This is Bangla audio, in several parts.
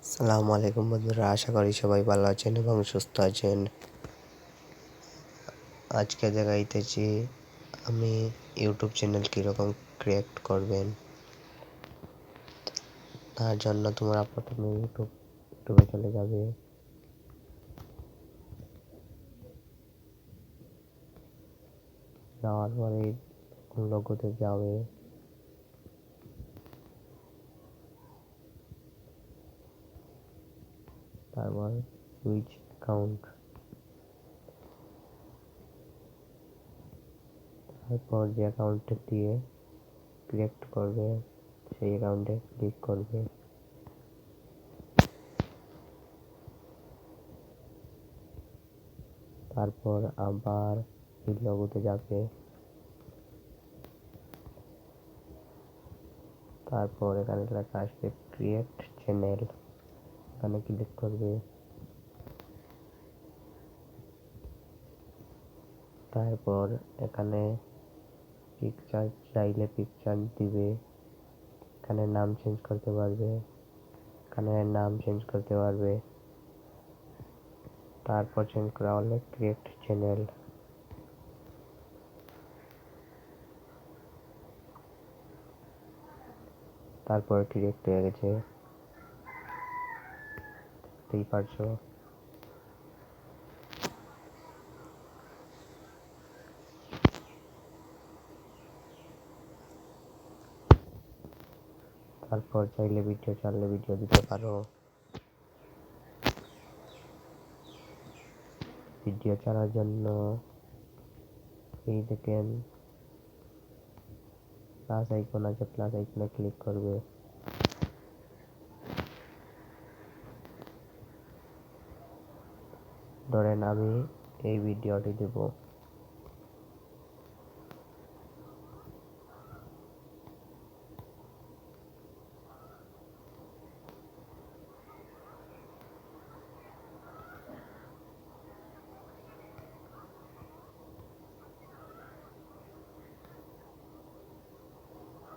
আসসালামু আলাইকুম বন্ধুরা, আশা করি সবাই ভালো আছেন এবং সুস্থ আছেন। আজকে দেখাইতেছি আমি ইউটিউব চ্যানেল কীরকম ক্রিয়েট করবেন। তার জন্য তোমরা প্রথমে ইউটিউবে চলে যাবে। যাওয়ার পরে লোগোতে যাবে, তারপর সুইচ অ্যাকাউন্ট, তারপর যে অ্যাকাউন্টে দিয়ে ক্রিয়েট করবে সেই অ্যাকাউন্টে ক্লিক করবে। তারপর আবার এই লোগোতে যাবে, তারপর এখানে লেখা আসবে ক্রিয়েট চ্যানেল, এখানে ক্লিক করবে। তারপর এখানে পিকচার চাইলে পিকচার দিবে, এখানে নাম চেঞ্জ করতে পারবে, তারপর চেঞ্জ করা হলে ক্রিয়েট চ্যানেল। তারপর ডিরেক্ট হয়ে গেছে, দেখতেই পারছো। তারপর চাইলে ভিডিও দিতে পারো। ভিডিও ছাড়ার জন্য এই দেখেন প্লাস আইকন আছে, প্লাস আইকনে ক্লিক করবে। ধরেন আমি এই ভিডিওটি দেব,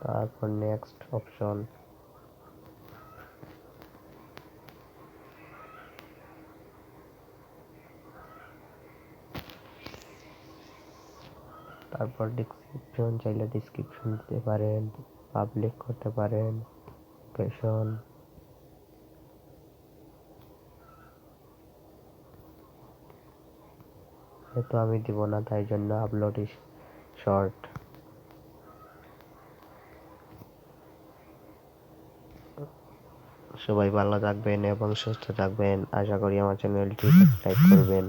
তারপর নেক্সট অপশন, তারপর ডিসক্রিপশন, চাইলে ডিসক্রিপশন দিতে পারেন, পাবলিক করতে পারেন, লোকেশন। যেহেতু আমি দিব না তাই জন্য আপলোড শর্ট। সবাই ভালো থাকবেন এবং সুস্থ থাকবেন। আশা করি আমার চ্যানেলটি সাবস্ক্রাইব করবেন।